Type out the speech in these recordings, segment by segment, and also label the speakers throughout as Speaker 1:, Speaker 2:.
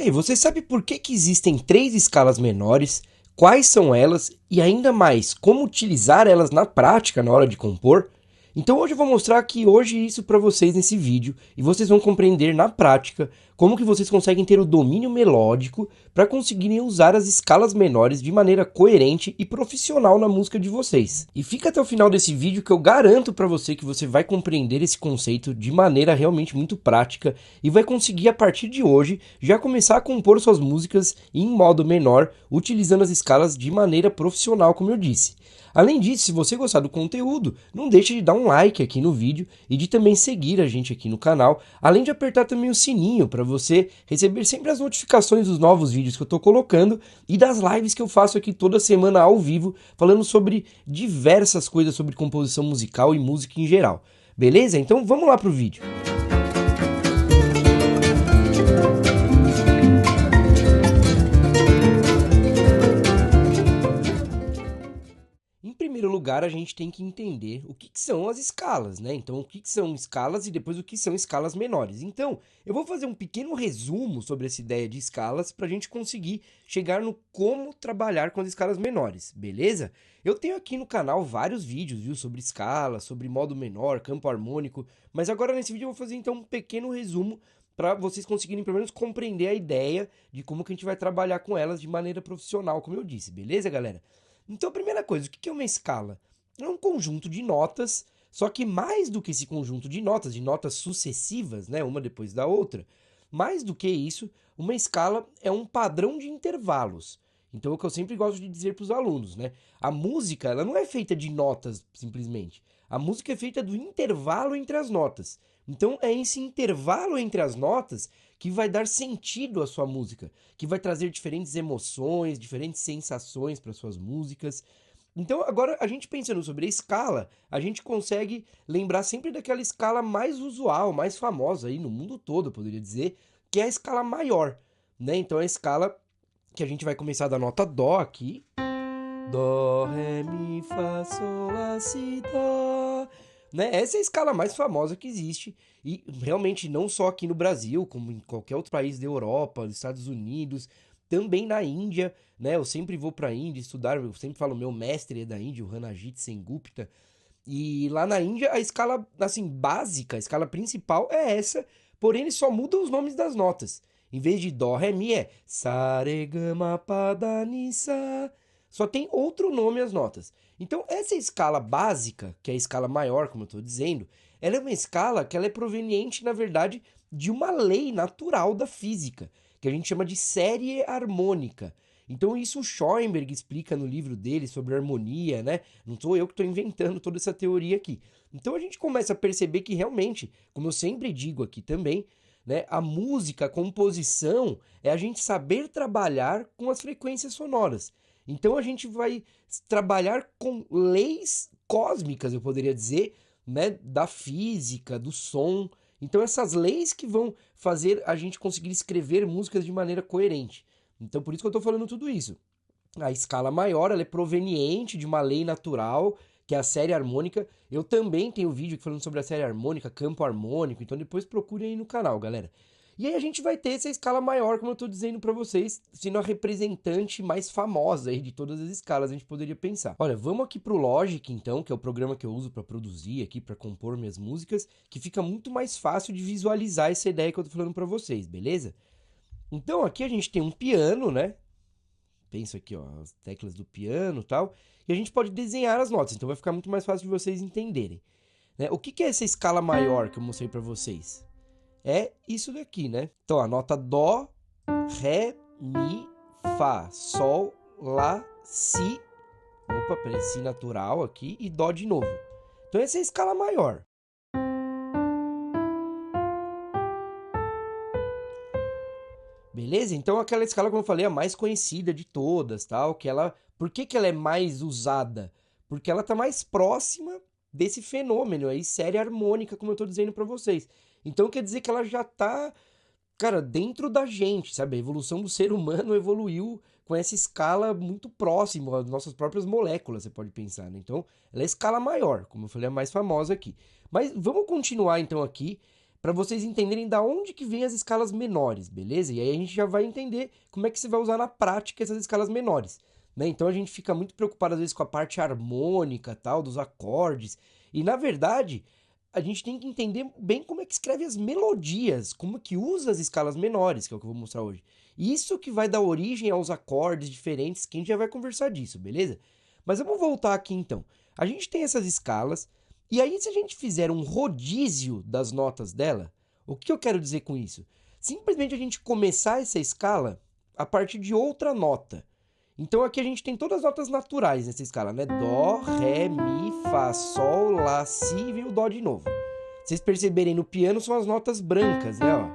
Speaker 1: E aí, você sabe por que que existem três escalas menores? Quais são elas? E ainda mais, como utilizar elas na prática na hora de compor? Então hoje eu vou mostrar aqui hoje isso para vocês nesse vídeo e vocês vão compreender na prática como que vocês conseguem ter o domínio melódico para conseguirem usar as escalas menores de maneira coerente e profissional na música de vocês. E fica até o final desse vídeo que eu garanto para você que você vai compreender esse conceito de maneira realmente muito prática e vai conseguir a partir de hoje já começar a compor suas músicas em modo menor, utilizando as escalas de maneira profissional, como eu disse. Além disso, se você gostar do conteúdo, não deixe de dar um like aqui no vídeo e de também seguir a gente aqui no canal, além de apertar também o sininho para você receber sempre as notificações dos novos vídeos que eu estou colocando e das lives que eu faço aqui toda semana ao vivo, falando sobre diversas coisas sobre composição musical e música em geral. Beleza? Então vamos lá pro vídeo. Em primeiro lugar, a gente tem que entender o que são as escalas, né? Então, o que são escalas e depois o que são escalas menores. Então, eu vou fazer um pequeno resumo sobre essa ideia de escalas para a gente conseguir chegar no como trabalhar com as escalas menores, beleza? Eu tenho aqui no canal vários vídeos, viu, sobre escalas, sobre modo menor, campo harmônico, mas agora nesse vídeo eu vou fazer então um pequeno resumo para vocês conseguirem pelo menos compreender a ideia de como que a gente vai trabalhar com elas de maneira profissional, como eu disse, beleza, galera? Então, a primeira coisa, o que é uma escala? É um conjunto de notas, só que mais do que esse conjunto de notas sucessivas, né, uma depois da outra, mais do que isso, uma escala é um padrão de intervalos. Então, é o que eu sempre gosto de dizer para os alunos, né? A música, ela não é feita de notas, simplesmente. A música é feita do intervalo entre as notas. Então, é esse intervalo entre as notas que vai dar sentido à sua música, que vai trazer diferentes emoções, diferentes sensações para suas músicas. Então, agora, a gente pensando sobre a escala, a gente consegue lembrar sempre daquela escala mais usual, mais famosa aí no mundo todo, eu poderia dizer, que é a escala maior, né? Então, a escala que a gente vai começar da nota Dó aqui. Dó, Ré, Mi, Fá, Sol, Lá, Si, Dó. Né? Essa é a escala mais famosa que existe e realmente não só aqui no Brasil, como em qualquer outro país da Europa, dos Estados Unidos, também na Índia, né? Eu sempre vou para a Índia estudar, eu sempre falo, meu mestre é da Índia, o Ranajit Sengupta, e lá na Índia a escala assim básica, a escala principal é essa, porém eles só mudam os nomes das notas. Em vez de Dó, Ré, Mi é Sa, Re, Ga, Ma, Pa, Da, Ni, Sa. Só tem outro nome as notas. Então, essa escala básica, que é a escala maior, como eu estou dizendo, ela é uma escala que ela é proveniente, na verdade, de uma lei natural da física, que a gente chama de série harmônica. Então, isso o Schoenberg explica no livro dele sobre harmonia, né? Não sou eu que estou inventando toda essa teoria aqui. Então, a gente começa a perceber que realmente, como eu sempre digo aqui também, né, a música, a composição, é a gente saber trabalhar com as frequências sonoras. Então a gente vai trabalhar com leis cósmicas, eu poderia dizer, né, da física, do som. Então essas leis que vão fazer a gente conseguir escrever músicas de maneira coerente. Então por isso que eu estou falando tudo isso. A escala maior, ela é proveniente de uma lei natural, que é a série harmônica. Eu também tenho vídeo falando sobre a série harmônica, campo harmônico, então depois procurem aí no canal, galera. E aí a gente vai ter essa escala maior, como eu estou dizendo para vocês, sendo a representante mais famosa aí de todas as escalas, a gente poderia pensar. Olha, vamos aqui pro Logic então, que é o programa que eu uso para produzir aqui, para compor minhas músicas, que fica muito mais fácil de visualizar essa ideia que eu tô falando para vocês, beleza? Então aqui a gente tem um piano, né? Pensa aqui, ó, as teclas do piano e tal, e a gente pode desenhar as notas, então vai ficar muito mais fácil de vocês entenderem, né? O que é essa escala maior que eu mostrei para vocês? É isso daqui, né? Então, a nota Dó, Ré, Mi, Fá, Sol, Lá, Si. Opa, peraí, Si natural aqui e Dó de novo. Então, essa é a escala maior. Beleza? Então, aquela escala, como eu falei, é a mais conhecida de todas, tal, que ela... Por que que ela é mais usada? Porque ela está mais próxima desse fenômeno aí, série harmônica, como eu estou dizendo para vocês. Então, quer dizer que ela já está, cara, dentro da gente, sabe? A evolução do ser humano evoluiu com essa escala muito próxima às nossas próprias moléculas, você pode pensar, né? Então, ela é a escala maior, como eu falei, a mais famosa aqui. Mas vamos continuar, então, aqui para vocês entenderem da onde que vem as escalas menores, beleza? E aí a gente já vai entender como é que você vai usar na prática essas escalas menores, né? Então a gente fica muito preocupado às vezes com a parte harmônica, tal, dos acordes, e na verdade a gente tem que entender bem como é que escreve as melodias, como que usa as escalas menores, que é o que eu vou mostrar hoje. Isso que vai dar origem aos acordes diferentes, que a gente já vai conversar disso, beleza? Mas vamos voltar aqui então. A gente tem essas escalas, e aí se a gente fizer um rodízio das notas dela, o que eu quero dizer com isso? Simplesmente a gente começar essa escala a partir de outra nota. Então aqui a gente tem todas as notas naturais nessa escala, né? Dó, Ré, Mi, Fá, Sol, Lá, Si e vem o Dó de novo. Vocês perceberem no piano são as notas brancas, né? Ó.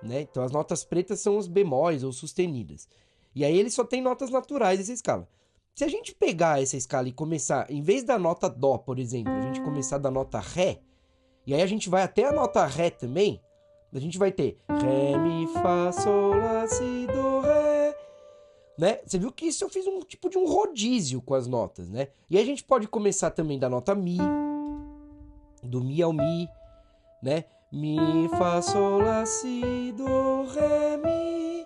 Speaker 1: Né? Então as notas pretas são os bemóis ou sustenidas. E aí ele só tem notas naturais essa escala. Se a gente pegar essa escala e começar, em vez da nota Dó, por exemplo, a gente começar da nota Ré, e aí a gente vai até a nota Ré também, a gente vai ter Ré, Mi, Fá, Sol, Lá, Si, Dó, Ré, né? Você viu que isso eu fiz um tipo de um rodízio com as notas, né? E aí a gente pode começar também da nota Mi, do Mi ao Mi, né? Mi, Fá, Sol, Lá, Si, Dó, Ré, Mi,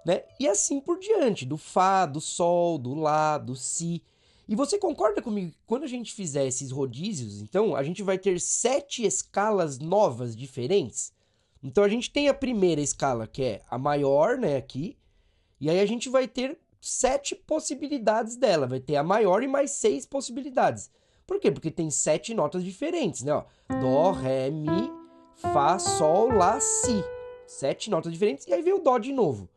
Speaker 1: né? E assim por diante, do Fá, do Sol, do Lá, do Si. E você concorda comigo que quando a gente fizer esses rodízios, então, a gente vai ter 7 escalas novas diferentes? Então a gente tem a primeira escala, que é a maior, né, aqui, e aí a gente vai ter 7 possibilidades dela, vai ter a maior e mais 6 possibilidades. Por quê? Porque tem 7 notas diferentes, né? Ó, Dó, Ré, Mi, Fá, Sol, Lá, Si. 7 notas diferentes e aí vem o Dó de novo.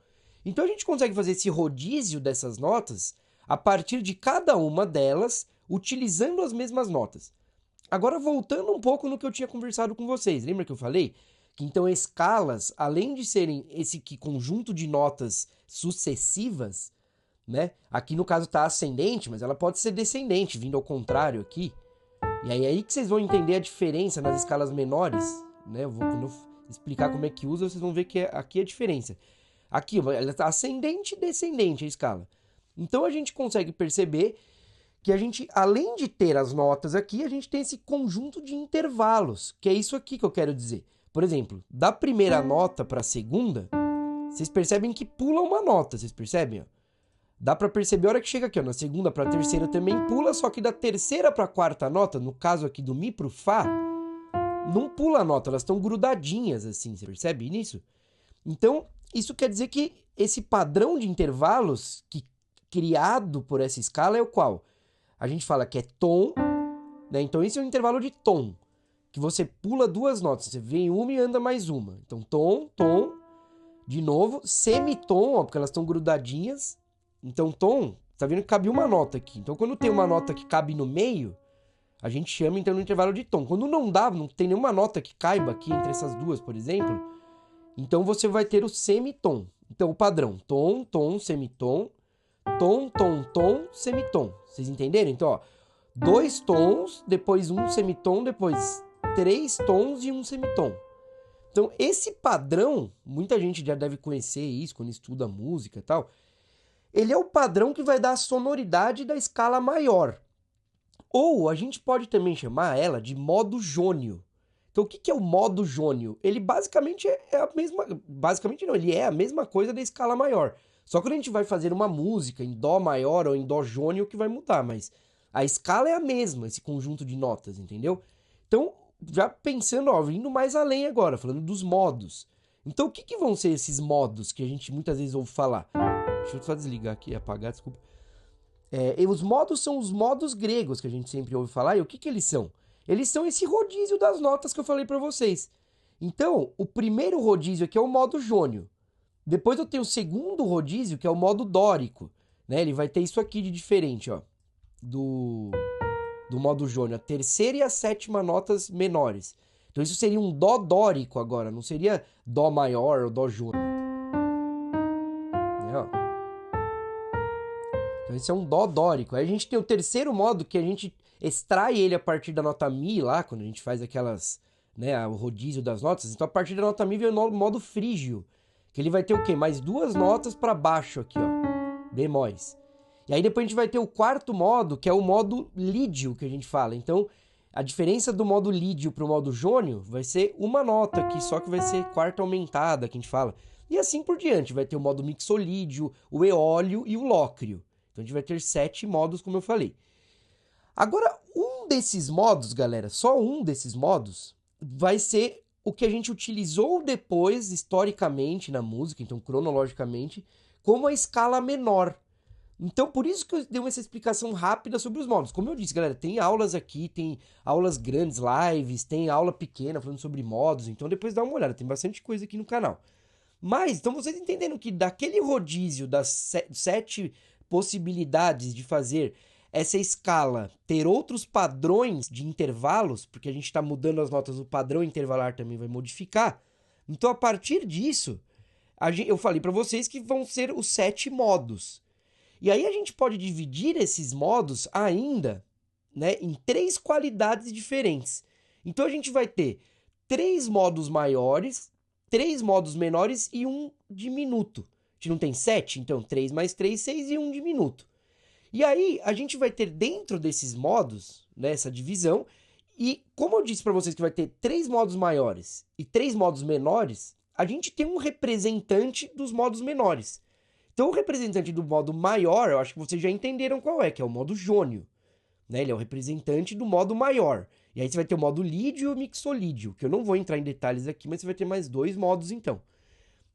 Speaker 1: Então a gente consegue fazer esse rodízio dessas notas a partir de cada uma delas, utilizando as mesmas notas. Agora voltando um pouco no que eu tinha conversado com vocês, lembra que eu falei? Que então escalas, além de serem esse conjunto de notas sucessivas, né? Aqui no caso está ascendente, mas ela pode ser descendente, vindo ao contrário aqui. E aí é aí que vocês vão entender a diferença nas escalas menores, né? Quando eu explicar como é que usa, vocês vão ver que aqui é a diferença. Aqui, ela está ascendente e descendente a escala. Então a gente consegue perceber que a gente, além de ter as notas aqui, a gente tem esse conjunto de intervalos, que é isso aqui que eu quero dizer. Por exemplo, da primeira nota para a segunda, vocês percebem que pula uma nota, vocês percebem? Ó? Dá para perceber a hora que chega aqui, ó, na segunda para a terceira também pula, só que da terceira para a quarta nota, no caso aqui do Mi para o Fá, não pula a nota, elas estão grudadinhas assim, você percebe nisso? Então, isso quer dizer que esse padrão de intervalos criado por essa escala é o qual? A gente fala que é tom, né? Então esse é um intervalo de tom, que você pula 2 notas, você vem uma e anda mais uma. Então tom, tom, de novo, semitom, ó, porque elas estão grudadinhas. Então tom, tá vendo que cabe uma nota aqui. Então quando tem uma nota que cabe no meio, a gente chama então no intervalo de tom. Quando não dá, não tem nenhuma nota que caiba aqui entre essas duas, por exemplo, então você vai ter o semitom. Então o padrão, tom, tom, semitom, tom, tom, tom, semitom. Vocês entenderam? Então, ó, 2 tons, depois um semitom, depois 3 tons e um semitom. Então, esse padrão, muita gente já deve conhecer isso quando estuda música e tal, ele é o padrão que vai dar a sonoridade da escala maior. Ou a gente pode também chamar ela de modo jônio. Então, o que é o modo jônio? Ele basicamente é a mesma... Basicamente não, ele é a mesma coisa da escala maior. Só que quando a gente vai fazer uma música em dó maior ou em dó jônio, que vai mudar, mas a escala é a mesma, esse conjunto de notas, entendeu? Então, já pensando, ó, indo mais além agora, falando dos modos. Então, o que vão ser esses modos que a gente muitas vezes ouve falar? Deixa eu só desligar aqui e apagar, desculpa. E os modos são os modos gregos que a gente sempre ouve falar, e o que eles são? Eles são esse rodízio das notas que eu falei para vocês. Então, o primeiro rodízio aqui é o modo jônio. Depois eu tenho o segundo rodízio, que é o modo dórico, né? Ele vai ter isso aqui de diferente, ó, do modo jônio, a terceira e a sétima notas menores. Então isso seria um dó dórico agora, não seria dó maior ou dó jônio. Né, ó. Então esse é um dó dórico. Aí a gente tem o terceiro modo, que a gente extrai ele a partir da nota Mi lá, quando a gente faz aquelas, né, o rodízio das notas. Então a partir da nota Mi vem o modo frígio. Que ele vai ter o quê? Mais 2 notas para baixo aqui, ó. Bemóis. E aí depois a gente vai ter o quarto modo, que é o modo lídio, que a gente fala. Então, A diferença do modo lídio pro modo jônio vai ser uma nota aqui, só que vai ser quarta aumentada, que a gente fala. E assim por diante, vai ter o modo mixolídio, o eólio e o lócrio. Então a gente vai ter 7 modos, como eu falei. Agora, um desses modos, galera, só um desses modos, vai ser o que a gente utilizou depois, historicamente, na música, então cronologicamente, como a escala menor. Então, por isso que eu dei essa explicação rápida sobre os modos. Como eu disse, galera, tem aulas aqui, tem aulas grandes, lives, tem aula pequena falando sobre modos, então depois dá uma olhada, tem bastante coisa aqui no canal. Mas, então vocês entenderam que daquele rodízio das 7 possibilidades de fazer essa escala ter outros padrões de intervalos, porque a gente está mudando as notas, o padrão intervalar também vai modificar. Então, a partir disso, eu falei para vocês que vão ser os 7 modos. E aí a gente pode dividir esses modos ainda, né, em 3 qualidades diferentes. Então a gente vai ter 3 modos maiores, 3 modos menores e um diminuto. A gente não tem 7, então 3 mais 3, 6 e um diminuto. E aí a gente vai ter dentro desses modos, né, essa divisão, e como eu disse para vocês que vai ter 3 modos maiores e 3 modos menores, a gente tem um representante dos modos menores. Então, o representante do modo maior, eu acho que vocês já entenderam qual é, que é o modo jônio. Né? Ele é o representante do modo maior. E aí você vai ter o modo lídio e o mixolídio, que eu não vou entrar em detalhes aqui, mas você vai ter mais 2 modos então.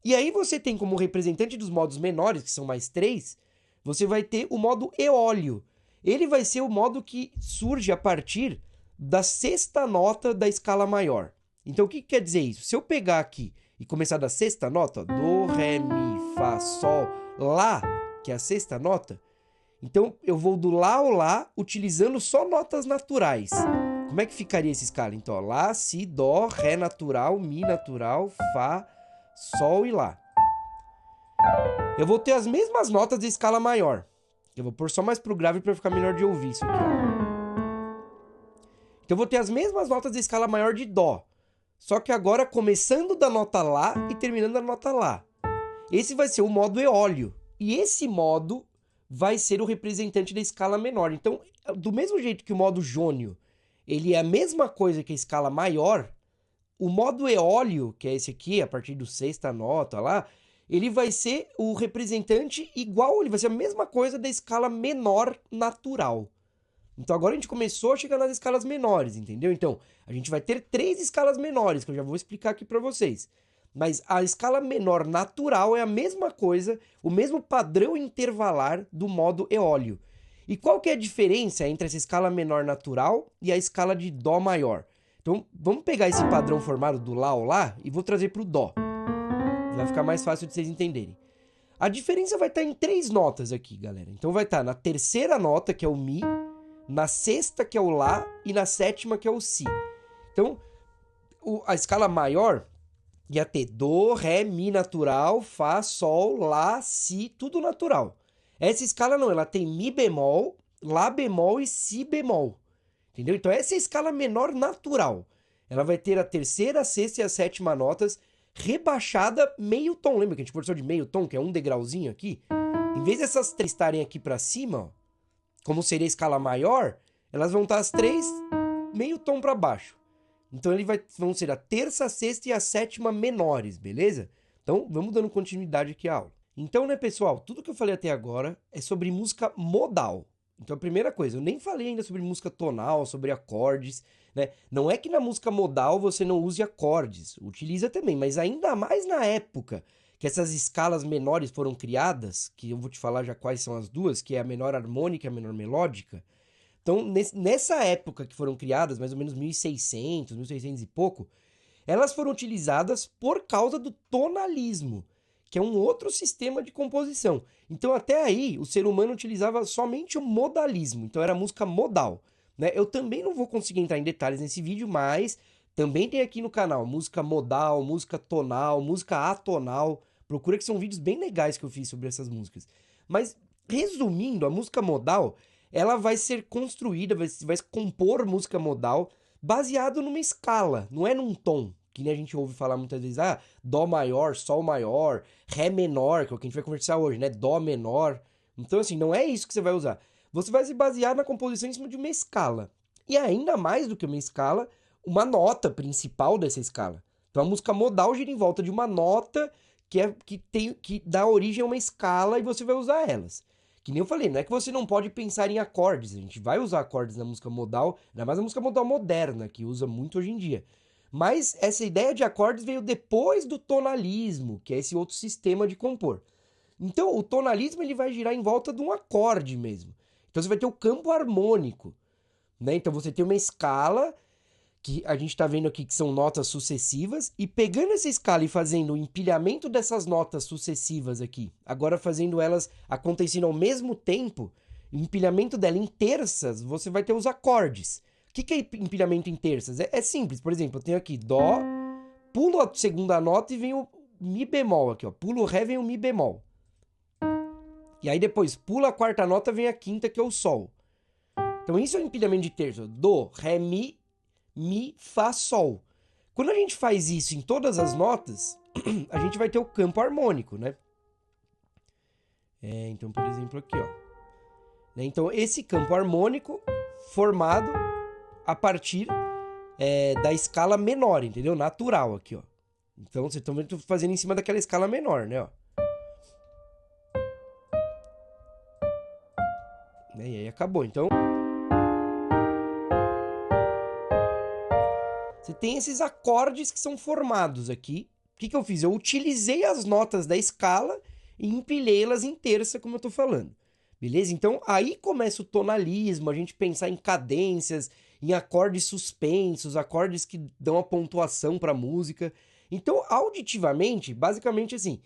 Speaker 1: E aí você tem como representante dos modos menores, que são mais 3, você vai ter o modo eólio. Ele vai ser o modo que surge a partir da 6ª nota da escala maior. Então, o que quer dizer isso? Se eu pegar aqui e começar da 6ª nota, do, ré, mi, fá, sol, lá, que é a 6ª nota, então eu vou do lá ao lá utilizando só notas naturais. Como é que ficaria essa escala? Então, ó, lá, si, dó, ré natural, mi natural, fá, sol e lá. Eu vou ter as mesmas notas de escala maior. Eu vou pôr só mais pro grave para ficar melhor de ouvir isso aqui. Então eu vou ter as mesmas notas de escala maior de dó. Só que agora começando da nota lá e terminando da nota lá. Esse vai ser o modo eólio. E esse modo vai ser o representante da escala menor. Então, do mesmo jeito que o modo jônio, ele é a mesma coisa que a escala maior, o modo eólio, que é esse aqui, a partir do 6ª nota lá, ele vai ser o representante igual, ele vai ser a mesma coisa da escala menor natural. Então agora a gente começou a chegar nas escalas menores, entendeu? Então, a gente vai ter 3 escalas menores, que eu já vou explicar aqui para vocês. Mas a escala menor natural é a mesma coisa, o mesmo padrão intervalar do modo eólio. E qual que é a diferença entre essa escala menor natural e a escala de dó maior? Então, vamos pegar esse padrão formado do lá ao lá e vou trazer para o dó. Vai ficar mais fácil de vocês entenderem. A diferença vai estar em 3 notas aqui, galera. Então vai estar na 3ª nota, que é o mi, na 6ª, que é o lá, e na 7ª, que é o si. Então, a escala maior ia ter do, ré, mi natural, fá, sol, lá, si, tudo natural. Essa escala não, ela tem mi bemol, lá bemol e si bemol. Entendeu? Então essa é a escala menor natural. Ela vai ter a 3ª, a 6ª e a 7ª notas rebaixada meio tom. Lembra que a gente conversou de meio tom, que é um degrauzinho aqui? Em vez dessas 3 estarem aqui para cima, ó, como seria a escala maior, elas vão estar as 3 meio tom para baixo. Então vão ser a 3ª, a 6ª e a 7ª menores, beleza? Então vamos dando continuidade aqui à aula. Então, né, pessoal, tudo que eu falei até agora é sobre música modal. Então a primeira coisa, eu nem falei ainda sobre música tonal, sobre acordes, né? Não é que na música modal você não use acordes, utiliza também, mas ainda mais na época que essas escalas menores foram criadas, que eu vou te falar já quais são as duas, que é a menor harmônica e a menor melódica. Então, nessa época que foram criadas, mais ou menos 1600, 1600 e pouco, elas foram utilizadas por causa do tonalismo, que é um outro sistema de composição. Então, até aí, o ser humano utilizava somente o modalismo, então era música modal. Né? Eu também não vou conseguir entrar em detalhes nesse vídeo, mas também tem aqui no canal música modal, música tonal, música atonal. Procura que são vídeos bem legais que eu fiz sobre essas músicas. Mas, resumindo, a música modal, ela vai ser construída, vai compor música modal baseado numa escala, não é num tom. Que nem a gente ouve falar muitas vezes, dó maior, sol maior, ré menor, que é o que a gente vai conversar hoje, né? Dó menor. Então, assim, não é isso que você vai usar. Você vai se basear na composição em cima de uma escala. e ainda mais do que uma escala, uma nota principal dessa escala. Então a música modal gira em volta de uma nota que dá origem a uma escala e você vai usar elas. Que nem eu falei, não é que você não pode pensar em acordes, a gente vai usar acordes na música modal, ainda mais na música modal moderna, que usa muito hoje em dia. Mas essa ideia de acordes veio depois do tonalismo, que é esse outro sistema de compor. Então, o tonalismo ele vai girar em volta de um acorde mesmo. Então, você vai ter o campo harmônico, né? Então, você tem uma escala que a gente está vendo aqui que são notas sucessivas, e pegando essa escala e fazendo o empilhamento dessas notas sucessivas aqui, agora fazendo elas acontecendo ao mesmo tempo, o empilhamento dela em terças, você vai ter os acordes. O que é empilhamento em terças? É simples, por exemplo, eu tenho aqui Dó, pulo a segunda nota e vem o Mi bemol aqui, ó. Pulo o Ré, vem o Mi bemol. E aí depois, pula a quarta nota, vem a quinta, que é o Sol. Então isso é o empilhamento de terças. Dó, Ré, Mi, Fá, Sol. Quando a gente faz isso em todas as notas, a gente vai ter o campo harmônico, né? Então, por exemplo, aqui, ó. Então, esse campo harmônico formado a partir da escala menor, entendeu? Natural aqui, ó. Então, vocês estão vendo que eu tô fazendo em cima daquela escala menor, né? Ó. E aí acabou. Então, você tem esses acordes que são formados aqui. O que eu fiz? Eu utilizei as notas da escala e empilhei-las em terça, como eu tô falando. Beleza? Então, aí começa o tonalismo, a gente pensar em cadências, em acordes suspensos, acordes que dão a pontuação para a música. Então, auditivamente, basicamente assim,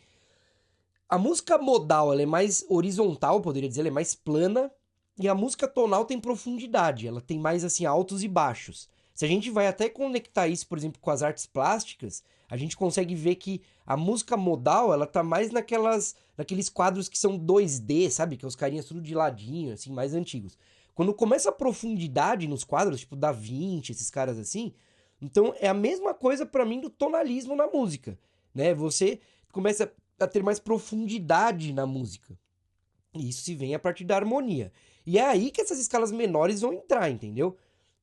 Speaker 1: a música modal ela é mais horizontal, poderia dizer, ela é mais plana, e a música tonal tem profundidade, ela tem mais assim altos e baixos. Se a gente vai até conectar isso, por exemplo, com as artes plásticas, a gente consegue ver que a música modal, ela tá mais naqueles quadros que são 2D, sabe? Que é os carinhas tudo de ladinho, assim, mais antigos. Quando começa a profundidade nos quadros, tipo Da Vinci, esses caras assim, então é a mesma coisa pra mim do tonalismo na música, né? Você começa a ter mais profundidade na música. E isso se vem a partir da harmonia. E é aí que essas escalas menores vão entrar, entendeu?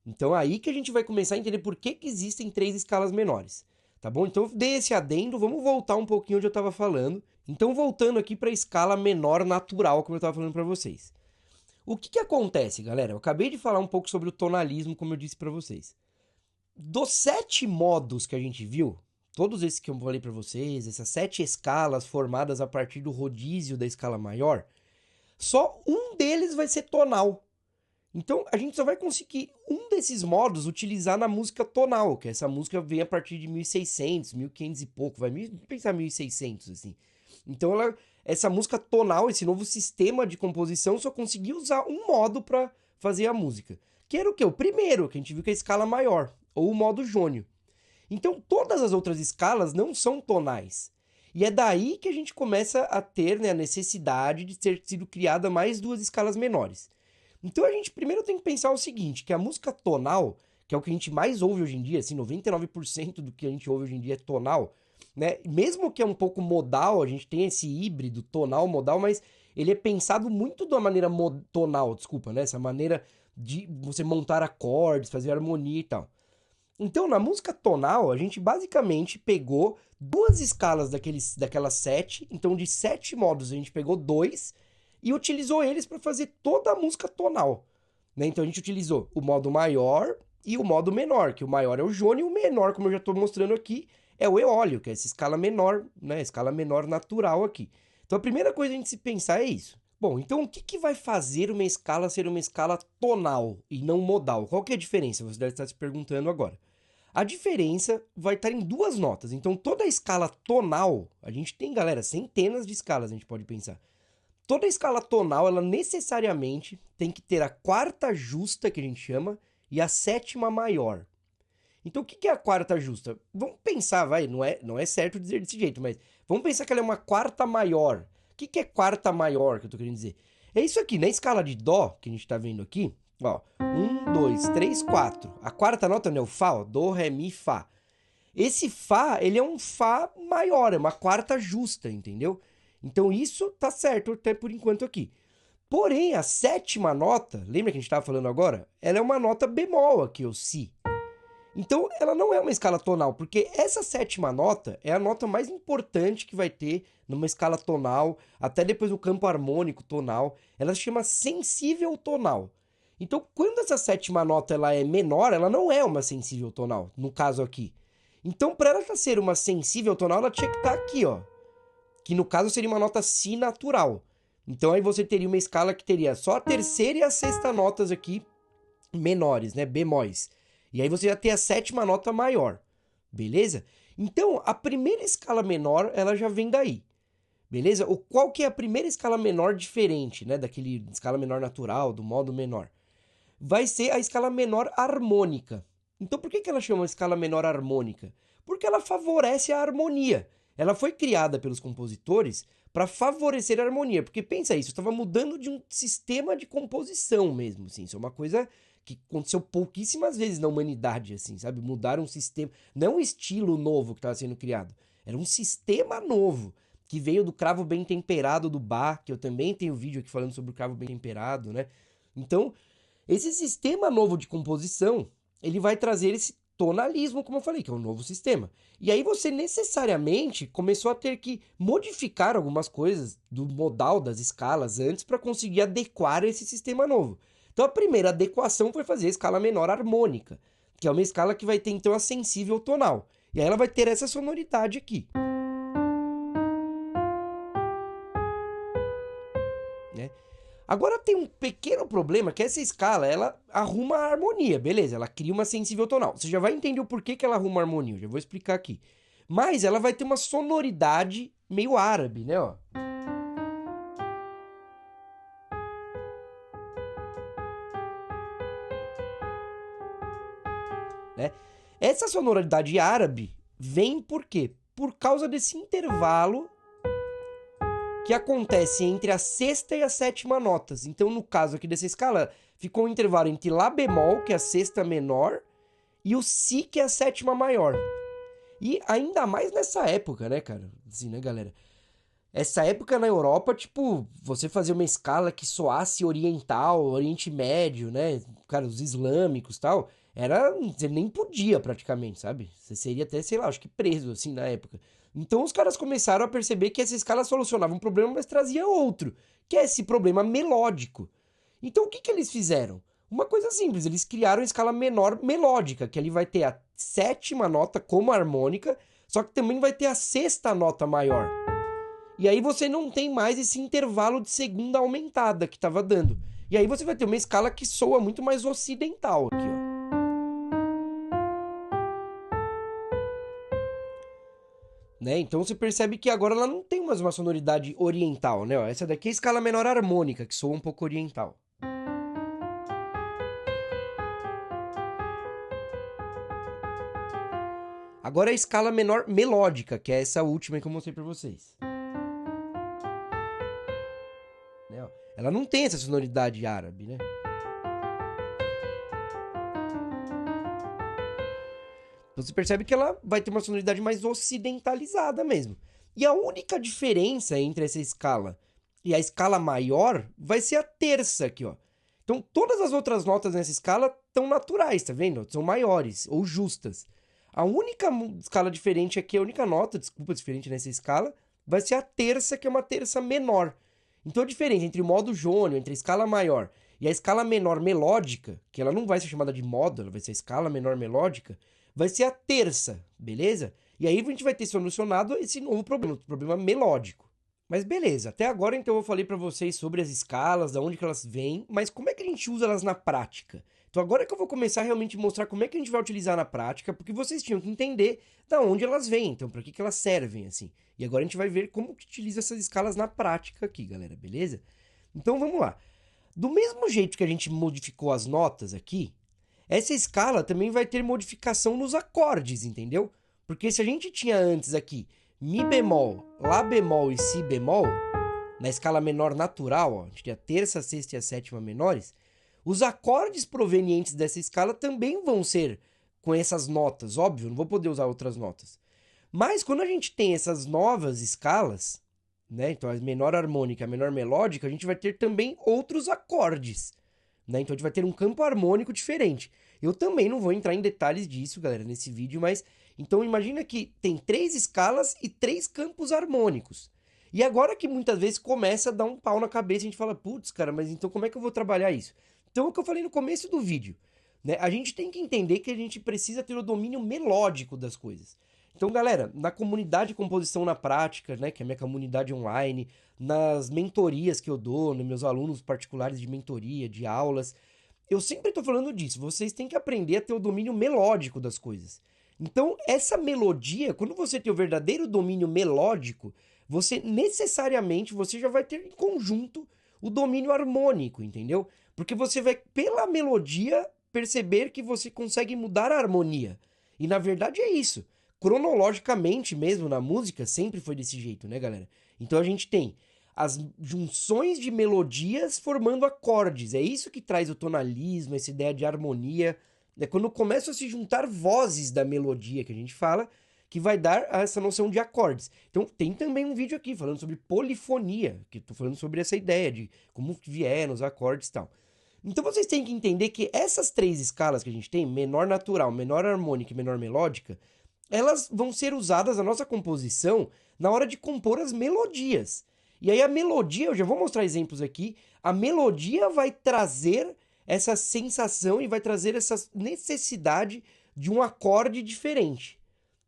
Speaker 1: Então é aí que a gente vai começar a entender por que existem 3 escalas menores. Tá bom? Então eu dei esse adendo, vamos voltar um pouquinho onde eu estava falando. Então voltando aqui para a escala menor natural, como eu estava falando para vocês. O que acontece, galera? Eu acabei de falar um pouco sobre o tonalismo, como eu disse para vocês. Dos 7 modos que a gente viu, todos esses que eu falei para vocês, essas 7 escalas formadas a partir do rodízio da escala maior, só um deles vai ser tonal. Então, a gente só vai conseguir um desses modos utilizar na música tonal, que essa música vem a partir de 1600, 1500 e pouco, vai pensar 1600, assim. Então, essa música tonal, esse novo sistema de composição, só conseguiu usar um modo para fazer a música. Que era o quê? O primeiro, que a gente viu que é a escala maior, ou o modo jônio. Então, todas as outras escalas não são tonais. E é daí que a gente começa a ter, né, a necessidade de ter sido criada mais 2 escalas menores. Então a gente primeiro tem que pensar o seguinte, que a música tonal, que é o que a gente mais ouve hoje em dia, assim, 99% do que a gente ouve hoje em dia é tonal, né? Mesmo que é um pouco modal, a gente tem esse híbrido tonal-modal, mas ele é pensado muito de uma maneira tonal, desculpa, né? Essa maneira de você montar acordes, fazer harmonia e tal. Então, na música tonal, a gente basicamente pegou 2 escalas daquelas 7, então de 7 modos a gente pegou 2 e utilizou eles para fazer toda a música tonal, né? Então a gente utilizou o modo maior e o modo menor, que o maior é o jônio e o menor, como eu já estou mostrando aqui, é o eólio, que é essa escala menor, né? Escala menor natural aqui. Então a primeira coisa a gente se pensar é isso. Bom, então o que vai fazer uma escala ser uma escala tonal e não modal? Qual que é a diferença? Você deve estar se perguntando agora. A diferença vai estar em 2 notas. Então toda a escala tonal, a gente tem, galera, centenas de escalas, a gente pode pensar. Toda escala tonal, ela necessariamente tem que ter a quarta justa, que a gente chama, e a sétima maior. Então, o que é a quarta justa? Vamos pensar, não é certo dizer desse jeito, mas vamos pensar que ela é uma quarta maior. O que é quarta maior, que eu tô querendo dizer? É isso aqui, na escala de Dó, que a gente tá vendo aqui, ó, 1, 2, 3, 4. A quarta nota, né, o Fá, ó, Dó, Ré, Mi, Fá. Esse Fá, ele é um Fá maior, é uma quarta justa, entendeu? Então isso tá certo até por enquanto aqui. Porém, a sétima nota, lembra que a gente estava falando agora? Ela é uma nota bemol aqui, o si. Então, ela não é uma escala tonal, porque essa sétima nota é a nota mais importante que vai ter numa escala tonal, até depois no campo harmônico tonal. Ela se chama sensível tonal. Então, quando essa sétima nota ela é menor, ela não é uma sensível tonal, no caso aqui. Então, para ela ser uma sensível tonal, ela tinha que estar aqui, ó. Que no caso seria uma nota si natural. Então, aí você teria uma escala que teria só a terceira e a sexta notas aqui menores, né? Bemóis. E aí você já tem a sétima nota maior, beleza? Então, a primeira escala menor, ela já vem daí, beleza? Qual que é a primeira escala menor diferente, né? Daquele escala menor natural, do modo menor? Vai ser a escala menor harmônica. Então, por que ela chama escala menor harmônica? Porque ela favorece a harmonia. Ela foi criada pelos compositores para favorecer a harmonia. Porque pensa isso, estava mudando de um sistema de composição mesmo, assim. Isso é uma coisa que aconteceu pouquíssimas vezes na humanidade, assim, sabe? Mudaram um sistema, não é um estilo novo que estava sendo criado, era um sistema novo, que veio do cravo bem temperado do Bach, que eu também tenho vídeo aqui falando sobre o cravo bem temperado, né? Então, esse sistema novo de composição, ele vai trazer esse tonalismo, como eu falei, que é um novo sistema. E aí você necessariamente começou a ter que modificar algumas coisas do modal das escalas antes para conseguir adequar esse sistema novo. Então a primeira adequação foi fazer a escala menor harmônica, que é uma escala que vai ter então a sensível tonal. E aí ela vai ter essa sonoridade aqui. Né? Agora tem um pequeno problema, que essa escala, ela arruma a harmonia, beleza? Ela cria uma sensível tonal. Você já vai entender o porquê que ela arruma a harmonia, eu já vou explicar aqui. Mas ela vai ter uma sonoridade meio árabe, né? Ó. Né? Essa sonoridade árabe vem por quê? Por causa desse intervalo que acontece entre a sexta e a sétima notas. Então, no caso aqui dessa escala, ficou um intervalo entre Lá bemol, que é a sexta menor, e o Si, que é a sétima maior. E ainda mais nessa época, né, cara? Assim, né, galera? Essa época na Europa, tipo, você fazia uma escala que soasse oriental, Oriente Médio, né? Cara, os islâmicos e tal, era. Você nem podia praticamente, sabe? Você seria até, sei lá, acho que preso, assim, na época. Então os caras começaram a perceber que essa escala solucionava um problema, mas trazia outro, que é esse problema melódico. Então o que que eles fizeram? Uma coisa simples, eles criaram a escala menor melódica, que ali vai ter a sétima nota como harmônica, só que também vai ter a sexta nota maior. E aí você não tem mais esse intervalo de segunda aumentada que estava dando. E aí você vai ter uma escala que soa muito mais ocidental aqui, ó. Né? Então você percebe que agora ela não tem mais uma sonoridade oriental, né? Ó, essa daqui é a escala menor harmônica, que soa um pouco oriental. Agora a escala menor melódica, que é essa última que eu mostrei para vocês. Né? Ela não tem essa sonoridade árabe, né? Então você percebe que ela vai ter uma sonoridade mais ocidentalizada mesmo. E a única diferença entre essa escala e a escala maior vai ser a terça aqui, ó. Então todas as outras notas nessa escala estão naturais, tá vendo? São maiores ou justas. A única escala diferente aqui, a única nota, desculpa, diferente nessa escala, vai ser a terça, que é uma terça menor. Então a diferença entre o modo jônio, entre a escala maior e a escala menor melódica, que ela não vai ser chamada de modo, ela vai ser a escala menor melódica, vai ser a terça, beleza? E aí a gente vai ter solucionado esse novo problema, o problema melódico. Mas beleza, até agora então eu falei para vocês sobre as escalas, da onde que elas vêm, mas como é que a gente usa elas na prática? Então agora que eu vou começar a realmente mostrar como é que a gente vai utilizar na prática, porque vocês tinham que entender da onde elas vêm, então para que elas servem, assim. E agora a gente vai ver como que utiliza essas escalas na prática aqui, galera, beleza? Então vamos lá. Do mesmo jeito que a gente modificou as notas aqui, essa escala também vai ter modificação nos acordes, entendeu? Porque se a gente tinha antes aqui Mi bemol, Lá bemol e Si bemol, na escala menor natural, ó, a gente tinha a terça, a sexta e a sétima menores, os acordes provenientes dessa escala também vão ser com essas notas, óbvio, não vou poder usar outras notas. Mas quando a gente tem essas novas escalas, né? Então, a menor harmônica, a menor melódica, a gente vai ter também outros acordes, né? Então, a gente vai ter um campo harmônico diferente. Eu também não vou entrar em detalhes disso, galera, nesse vídeo, mas... Então, imagina que tem 3 escalas e 3 campos harmônicos. E agora que muitas vezes começa a dar um pau na cabeça, a gente fala, putz, cara, mas então como é que eu vou trabalhar isso? Então, é o que eu falei no começo do vídeo, né? A gente tem que entender que a gente precisa ter o domínio melódico das coisas. Então, galera, na comunidade Composição na Prática, né, que é a minha comunidade online, nas mentorias que eu dou, nos meus alunos particulares de mentoria, de aulas, eu sempre tô falando disso. Vocês têm que aprender a ter o domínio melódico das coisas. Então, essa melodia, quando você tem o verdadeiro domínio melódico, você necessariamente, você já vai ter em conjunto o domínio harmônico, entendeu? Porque você vai, pela melodia, perceber que você consegue mudar a harmonia. E na verdade é isso. Cronologicamente mesmo na música sempre foi desse jeito, né, galera? Então a gente tem as junções de melodias formando acordes. É isso que traz o tonalismo, essa ideia de harmonia. É quando começam a se juntar vozes da melodia que a gente fala, que vai dar essa noção de acordes. Então tem também um vídeo aqui falando sobre polifonia, que eu tô falando sobre essa ideia de como vieram os acordes e tal. Então vocês têm que entender que essas 3 escalas que a gente tem, menor natural, menor harmônica e menor melódica, elas vão ser usadas na nossa composição na hora de compor as melodias. E aí a melodia, eu já vou mostrar exemplos aqui, a melodia vai trazer essa sensação e vai trazer essa necessidade de um acorde diferente.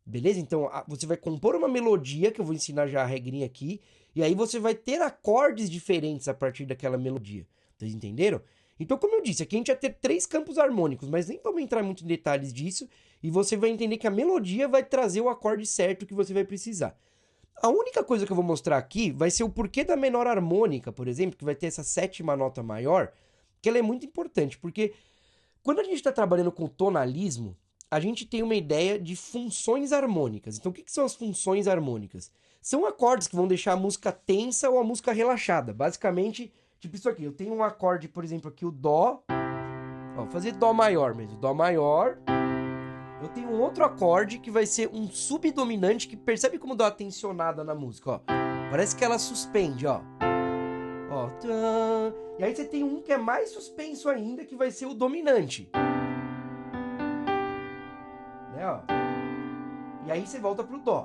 Speaker 1: Beleza? Então você vai compor uma melodia, que eu vou ensinar já a regrinha aqui, e aí você vai ter acordes diferentes a partir daquela melodia. Vocês entenderam? Então, como eu disse, aqui a gente vai ter 3 campos harmônicos, mas nem vamos entrar muito em detalhes disso, e você vai entender que a melodia vai trazer o acorde certo que você vai precisar. A única coisa que eu vou mostrar aqui vai ser o porquê da menor harmônica, por exemplo, que vai ter essa 7ª nota maior, que ela é muito importante, porque quando a gente está trabalhando com tonalismo, a gente tem uma ideia de funções harmônicas. Então, o que são as funções harmônicas? São acordes que vão deixar a música tensa ou a música relaxada. Basicamente, tipo isso aqui. Eu tenho um acorde, por exemplo, aqui o Dó. Ó, vou fazer Dó maior mesmo. Dó maior. Eu tenho um outro acorde que vai ser um subdominante, que percebe como dá uma tensionada na música, ó. Parece que ela suspende, ó. Ó. Tã. E aí você tem um que é mais suspenso ainda, que vai ser o dominante. Né, ó. E aí você volta pro Dó.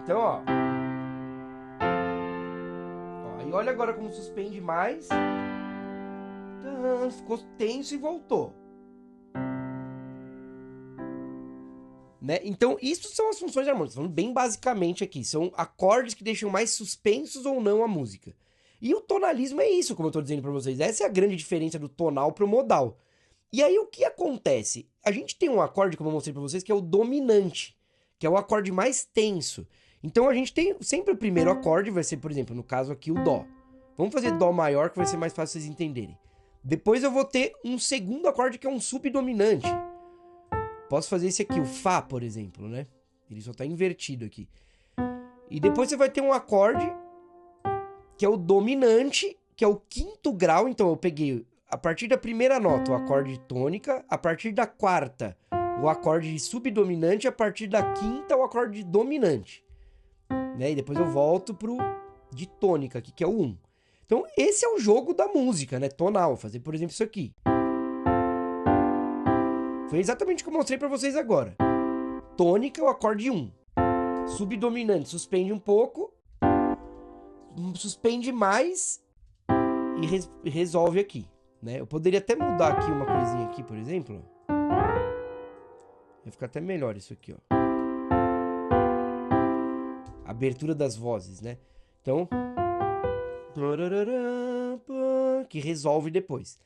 Speaker 1: Então, ó. E olha agora como suspende mais. Ficou tenso e voltou. Né? Então, isso são as funções harmônicas. Falando bem basicamente aqui. São acordes que deixam mais suspensos ou não a música. E o tonalismo é isso, como eu tô dizendo pra vocês. Essa é a grande diferença do tonal pro modal. E aí, o que acontece? A gente tem um acorde, como eu mostrei pra vocês, que é o dominante. Que é o acorde mais tenso. Então, a gente tem sempre o primeiro acorde, vai ser, por exemplo, no caso aqui, o Dó. Vamos fazer Dó maior, que vai ser mais fácil vocês entenderem. Depois eu vou ter um segundo acorde, que é um subdominante. Posso fazer esse aqui, o Fá, por exemplo, né? Ele só tá invertido aqui. E depois você vai ter um acorde, que é o dominante, que é o 5º grau. Então, eu peguei, a partir da primeira nota, o acorde de tônica. A partir da 4ª, o acorde de subdominante. A partir da 5ª, o acorde de dominante. Né? E depois eu volto pro de tônica aqui, que é o 1. Então, esse é o jogo da música, né? Tonal. Vou fazer, por exemplo, isso aqui. Foi exatamente o que eu mostrei pra vocês agora. Tônica, o acorde 1. Subdominante, suspende um pouco. Suspende mais. E resolve aqui, né? Eu poderia até mudar aqui uma coisinha aqui, por exemplo. Vai ficar até melhor isso aqui, ó. Abertura das vozes, né? Então... que resolve depois.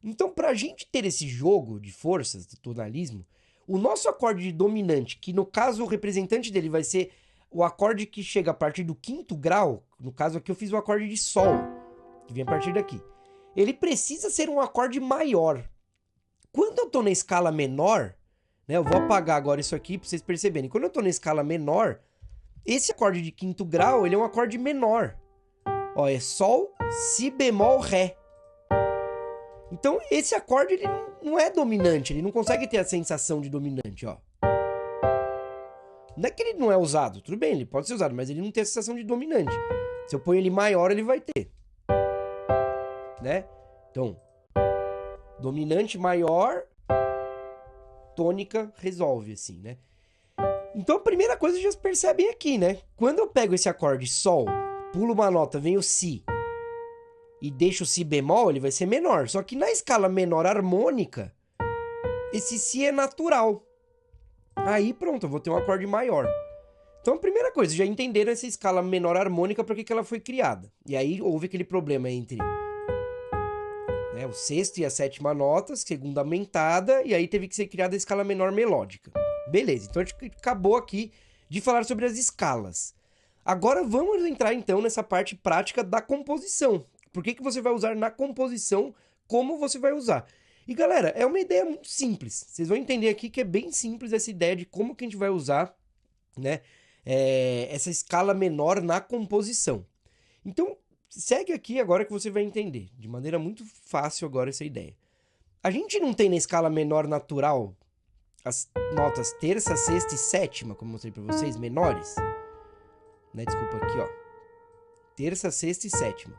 Speaker 1: Então, pra gente ter esse jogo de forças, de tonalismo, o nosso acorde de dominante, que no caso o representante dele vai ser o acorde que chega a partir do 5º grau, no caso aqui eu fiz o acorde de Sol, que vem a partir daqui. Ele precisa ser um acorde maior. Quando eu tô na escala menor, né, eu vou apagar agora isso aqui pra vocês perceberem. Quando eu tô na escala menor, esse acorde de 5º grau, ele é um acorde menor. Ó, é Sol, Si bemol, Ré. Então, esse acorde ele não é dominante, ele não consegue ter a sensação de dominante, ó. Não é que ele não é usado, tudo bem, ele pode ser usado, mas ele não tem a sensação de dominante. Se eu ponho ele maior, ele vai ter, né? Então, dominante maior, tônica resolve, assim, né? Então a primeira coisa vocês já percebem aqui, né? Quando eu pego esse acorde Sol, pulo uma nota, vem o Si e deixo o Si bemol, ele vai ser menor. Só que na escala menor harmônica, esse Si é natural. Aí pronto, eu vou ter um acorde maior. Então a primeira coisa, já entenderam essa escala menor harmônica para que ela foi criada. E aí houve aquele problema entre o sexto e a sétima notas, segunda aumentada, e aí teve que ser criada a escala menor melódica. Beleza, então a gente acabou aqui de falar sobre as escalas. Agora vamos entrar então nessa parte prática da composição. Por que você vai usar na composição, como você vai usar. E galera, é uma ideia muito simples. Vocês vão entender aqui que é bem simples essa ideia de como que a gente vai usar, né, essa escala menor na composição. Então, segue aqui agora que você vai entender, de maneira muito fácil agora essa ideia. A gente não tem na escala menor natural as notas terça, sexta e sétima, como eu mostrei para vocês, menores? Né? Desculpa aqui, ó. Terça, sexta e sétima.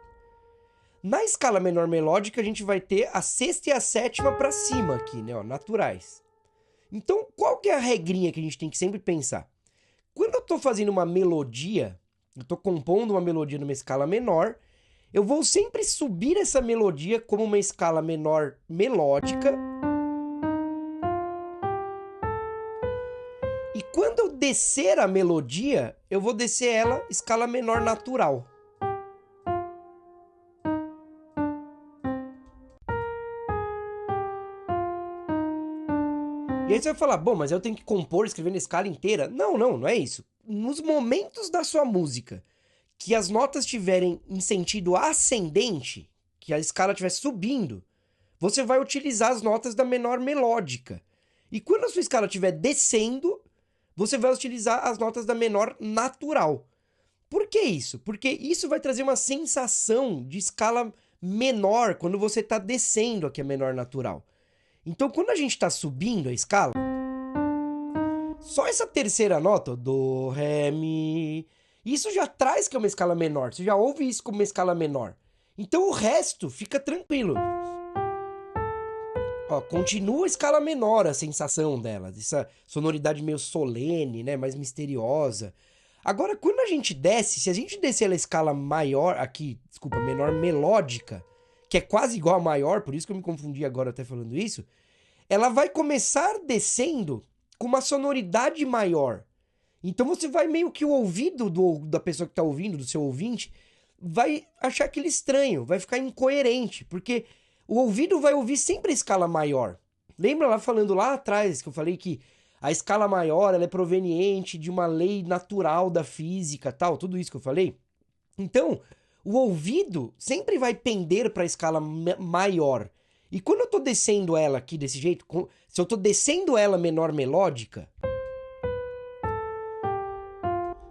Speaker 1: Na escala menor melódica, a gente vai ter a sexta e a sétima para cima aqui, né? Ó, naturais. Então, qual que é a regrinha que a gente tem que sempre pensar? Quando eu estou fazendo uma melodia, eu estou compondo uma melodia numa escala menor, eu vou sempre subir essa melodia como uma escala menor melódica. E quando eu descer a melodia, eu vou descer ela escala menor natural. E aí você vai falar, bom, mas eu tenho que compor escrevendo a escala inteira? Não é isso. Nos momentos da sua música que as notas estiverem em sentido ascendente, que a escala estiver subindo, você vai utilizar as notas da menor melódica. E quando a sua escala estiver descendo, você vai utilizar as notas da menor natural. Por que isso? Porque isso vai trazer uma sensação de escala menor quando você está descendo aqui a menor natural. Então, quando a gente está subindo a escala, só essa terceira nota, do, ré, mi, isso já traz que é uma escala menor. Você já ouve isso como uma escala menor. Então, o resto fica tranquilo. Ó, continua a escala menor a sensação dela, dessa sonoridade meio solene, né, mais misteriosa. Agora, quando a gente desce, se a gente descer a escala maior aqui, desculpa, menor melódica, que é quase igual a maior, por isso que eu me confundi agora até falando isso, ela vai começar descendo com uma sonoridade maior. Então você vai meio que o ouvido da pessoa que está ouvindo, do seu ouvinte, vai achar aquele estranho, vai ficar incoerente, porque o ouvido vai ouvir sempre a escala maior. Lembra lá falando lá atrás que eu falei que a escala maior ela é proveniente de uma lei natural da física, tal, tudo isso que eu falei? Então, o ouvido sempre vai pender para a escala maior. E quando eu estou descendo ela aqui desse jeito, se eu estou descendo ela menor melódica,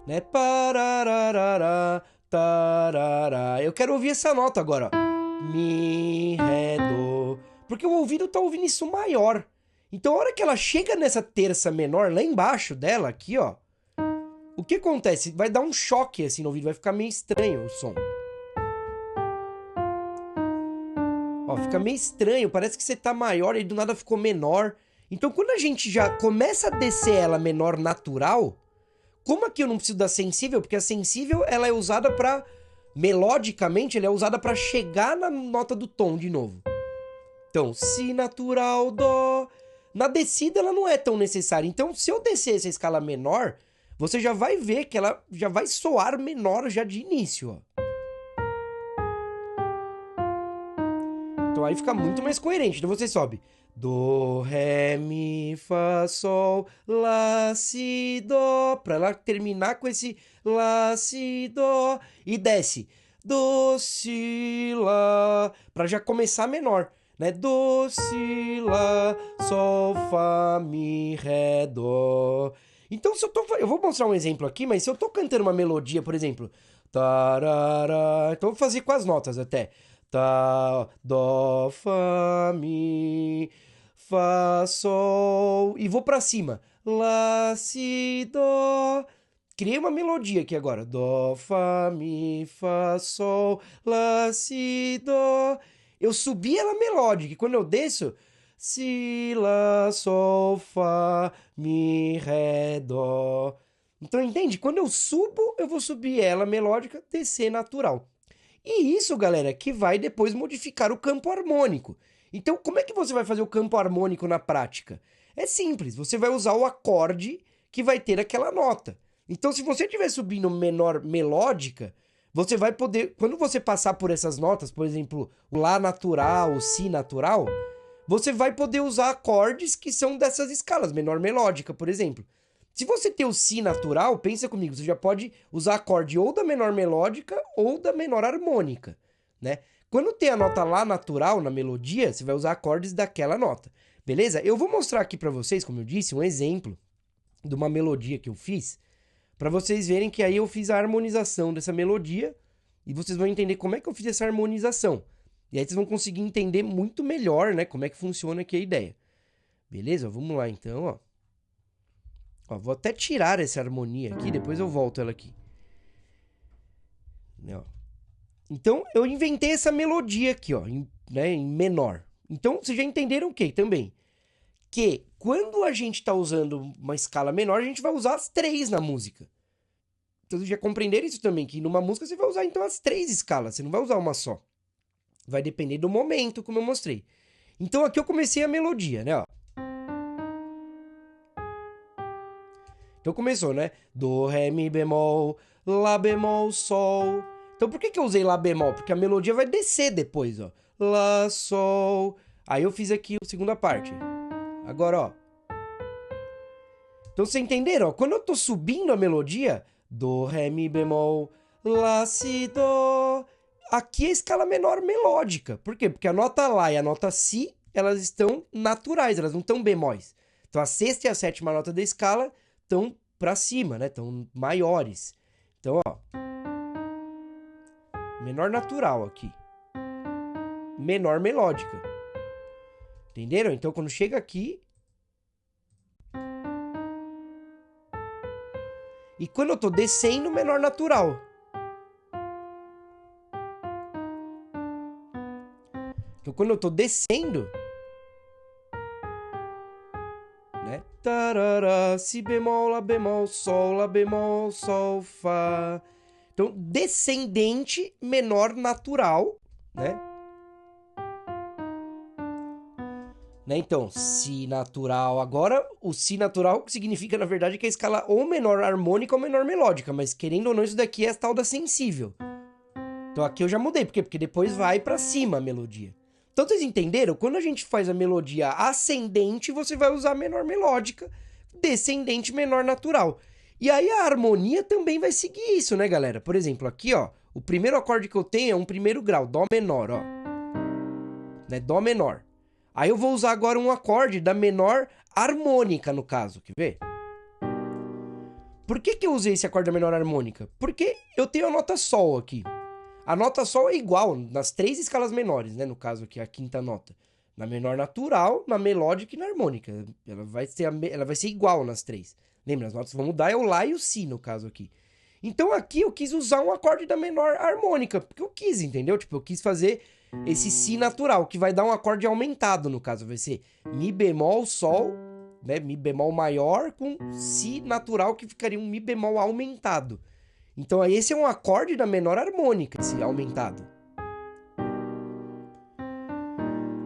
Speaker 1: né? Parararara, tarará. Eu quero ouvir essa nota agora, ó. Mi, ré, do. Porque o ouvido tá ouvindo isso maior. Então, a hora que ela chega nessa terça menor, lá embaixo dela, aqui, ó, o que acontece? Vai dar um choque assim no ouvido, vai ficar meio estranho o som. Ó, fica meio estranho, parece que você tá maior e do nada ficou menor. Então, quando a gente já começa a descer ela menor natural, como aqui eu não preciso da sensível? Porque a sensível, ela é usada pra, melodicamente, ela é usada pra chegar na nota do tom de novo. Então, si natural, dó. Na descida, ela não é tão necessária. Então, se eu descer essa escala menor, você já vai ver que ela já vai soar menor já de início, ó. Então aí fica muito mais coerente. Então você sobe do, ré, mi, fá, sol, lá, si, dó, pra ela terminar com esse lá, si, dó, e desce do, si, lá, pra já começar menor, né? Do, si, lá, sol, fá, mi, ré, dó. Então se eu vou mostrar um exemplo aqui, mas se eu tô cantando uma melodia, por exemplo, tarará, então eu vou fazer com as notas até. Tá, dó, fá, mi, fá, sol, e vou pra cima. Lá, si, dó. criei uma melodia aqui agora. Dó, Fá, Mi, Fá, Sol, Lá, Si, Dó. Eu subi ela melódica, e quando eu desço, Si, Lá, Sol, Fá, Mi, Ré, Dó. Então, entende? Quando eu subo, eu vou subir ela melódica, descer natural. E isso, galera, que vai depois modificar o campo harmônico. Então, como é que você vai fazer o campo harmônico na prática? É simples, você vai usar o acorde que vai ter aquela nota. Então, se você estiver subindo menor melódica, você vai poder, quando você passar por essas notas, por exemplo, o Lá natural, o Si natural, você vai poder usar acordes que são dessas escalas, menor melódica, por exemplo. Se você tem o Si natural, pensa comigo, você já pode usar acorde ou da menor melódica ou da menor harmônica, né? Quando tem a nota Lá natural na melodia, você vai usar acordes daquela nota, beleza? Eu vou mostrar aqui pra vocês, como eu disse, um exemplo de uma melodia que eu fiz, pra vocês verem que aí eu fiz a harmonização dessa melodia e vocês vão entender como é que eu fiz essa harmonização. E aí vocês vão conseguir entender muito melhor, né, como é que funciona aqui a ideia. Beleza? Vamos lá então, ó. Ó, vou até tirar essa harmonia aqui, depois eu volto ela aqui. Ó. Então, eu inventei essa melodia aqui, ó, em menor. Então, vocês já entenderam o que também? Que quando a gente está usando uma escala menor, a gente vai usar as 3 na música. Então, vocês já compreenderam isso também, que numa música você vai usar, então, as 3 escalas, você não vai usar uma só. Vai depender do momento, como eu mostrei. Então, aqui eu comecei a melodia, né, ó. Então começou, né? Dó, Ré, Mi bemol, Lá bemol, Sol. Então por que eu usei Lá bemol? Porque a melodia vai descer depois, ó. Lá, Sol. Aí eu fiz aqui a segunda parte. Agora, ó. Então vocês entenderam? Ó? Quando eu tô subindo a melodia, Dó, Ré, Mi bemol, Lá, Si, Dó. Aqui é a escala menor melódica. Por quê? Porque a nota Lá e a nota Si, elas estão naturais, elas não estão bemóis. Então a sexta e a sétima nota da escala estão para cima, né? Estão maiores. Então, ó. Menor natural aqui. Menor melódica. Entenderam? Então, quando chega aqui... E quando eu tô descendo, menor natural. Então, quando eu tô descendo... né? Tarará, Si bemol, Lá bemol, Sol, Lá bemol, Sol, Fá. Então, descendente menor natural, né? Então, Si natural. Agora, o Si natural significa, na verdade, que é a escala ou menor harmônica ou menor melódica. Mas, querendo ou não, isso daqui é a tal da sensível. Então, aqui eu já mudei. Por quê? Porque depois vai pra cima a melodia. Então, vocês entenderam? Quando a gente faz a melodia ascendente, você vai usar a menor melódica, descendente, menor natural. E aí a harmonia também vai seguir isso, né, galera? Por exemplo, aqui, ó, o primeiro acorde que eu tenho é um primeiro grau, Dó menor, ó. Né, Dó menor. Aí eu vou usar agora um acorde da menor harmônica, no caso, quer ver? Por que eu usei esse acorde da menor harmônica? Porque eu tenho a nota Sol aqui. A nota Sol é igual nas 3 escalas menores, né? No caso aqui, a quinta nota. Na menor natural, na melódica e na harmônica. Ela vai ser igual nas 3. Lembra, as notas vão mudar, é o Lá e o Si, no caso aqui. Então aqui eu quis usar um acorde da menor harmônica, porque eu quis, entendeu? Tipo, eu quis fazer esse Si natural, que vai dar um acorde aumentado, no caso. Vai ser Mi bemol, Sol, né? Mi bemol maior com Si natural, que ficaria um Mi bemol aumentado. Então, esse é um acorde da menor harmônica, esse aumentado.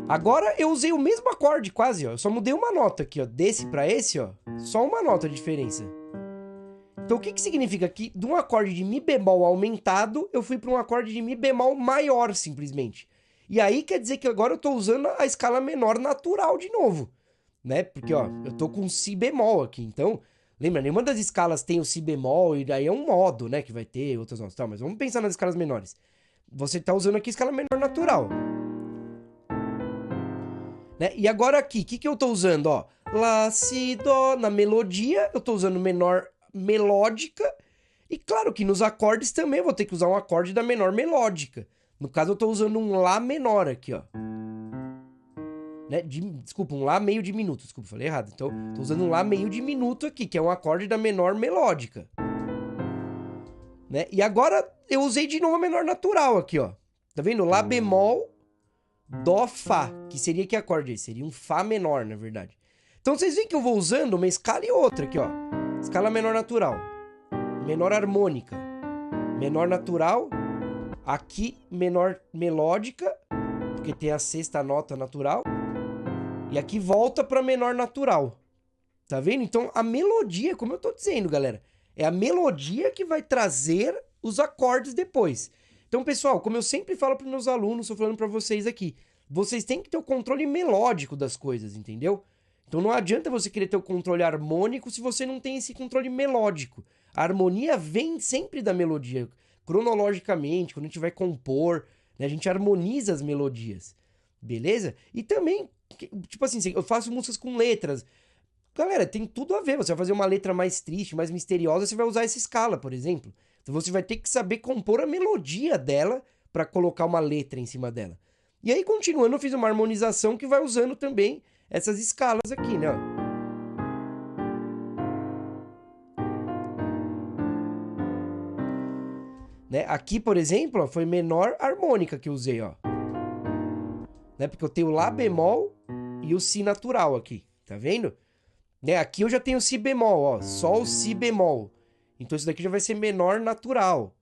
Speaker 1: Agora, eu usei o mesmo acorde, quase, ó. Eu só mudei uma nota aqui, ó. Desse pra esse, ó. Só uma nota de diferença. Então, o que significa? Que de um acorde de Mi bemol aumentado, eu fui para um acorde de Mi bemol maior, simplesmente. E aí, quer dizer que agora eu tô usando a escala menor natural de novo, né? Porque, ó, eu tô com Si bemol aqui, então... Lembra, nenhuma das escalas tem o Si bemol, e daí é um modo, né, que vai ter outras notas. Tá, mas vamos pensar nas escalas menores. Você tá usando aqui a escala menor natural. Né? E agora aqui, o que eu tô usando, ó? Lá, Si, Dó. Na melodia, eu tô usando menor melódica. E claro que nos acordes também eu vou ter que usar um acorde da menor melódica. No caso, eu tô usando um Lá menor aqui, ó. Né? Desculpa, um Lá meio diminuto. Desculpa, falei errado. Então, tô usando um Lá meio diminuto aqui, que é um acorde da menor melódica. né? E agora eu usei de novo a menor natural aqui, ó. Tá vendo? Lá bemol, dó, fá, que seria que acorde aí? Seria um fá menor, na verdade. Então vocês veem que eu vou usando uma escala e outra aqui, ó. Escala menor natural, menor harmônica, menor natural, aqui menor melódica, porque tem a sexta nota natural, e aqui volta para menor natural. Tá vendo? Então a melodia, como eu tô dizendo, galera, é a melodia que vai trazer os acordes depois. Então, pessoal, como eu sempre falo para meus alunos, tô falando para vocês aqui, vocês têm que ter o controle melódico das coisas, entendeu? Então não adianta você querer ter o controle harmônico se você não tem esse controle melódico. A harmonia vem sempre da melodia, cronologicamente, quando a gente vai compor, né, a gente harmoniza as melodias, beleza? E também, tipo assim, eu faço músicas com letras. Galera, tem tudo a ver. Você vai fazer uma letra mais triste, mais misteriosa, você vai usar essa escala, por exemplo. Então você vai ter que saber compor a melodia dela para colocar uma letra em cima dela. E aí, continuando, eu fiz uma harmonização que vai usando também essas escalas aqui, né? Né? Aqui, por exemplo, ó, foi menor harmônica que eu usei, ó. Né? Porque eu tenho Lá bemol e o Si natural aqui, tá vendo? Né? Aqui eu já tenho Si bemol, ó, Sol, Si bemol. Então isso daqui já vai ser menor natural,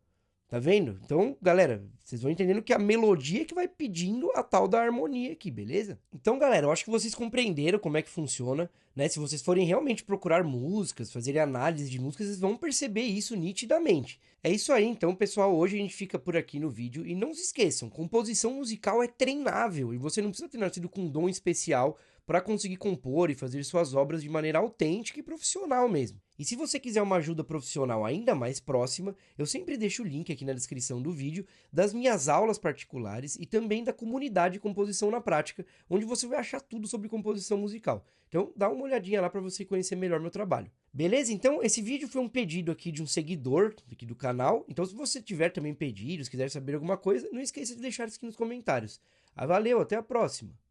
Speaker 1: tá vendo? Então, galera, vocês vão entendendo que a melodia que vai pedindo a tal da harmonia aqui, beleza? Então, galera, eu acho que vocês compreenderam como é que funciona, né? Se vocês forem realmente procurar músicas, fazerem análise de músicas, vocês vão perceber isso nitidamente. É isso aí, então, pessoal, hoje a gente fica por aqui no vídeo e não se esqueçam, composição musical é treinável e você não precisa ter nascido com um dom especial para conseguir compor e fazer suas obras de maneira autêntica e profissional mesmo. E se você quiser uma ajuda profissional ainda mais próxima, eu sempre deixo o link aqui na descrição do vídeo das minhas aulas particulares e também da comunidade de composição na prática, onde você vai achar tudo sobre composição musical. Então dá uma olhadinha lá para você conhecer melhor meu trabalho. Beleza? Então esse vídeo foi um pedido aqui de um seguidor aqui do canal. Então se você tiver também pedidos, quiser saber alguma coisa, não esqueça de deixar isso aqui nos comentários. Valeu, até a próxima!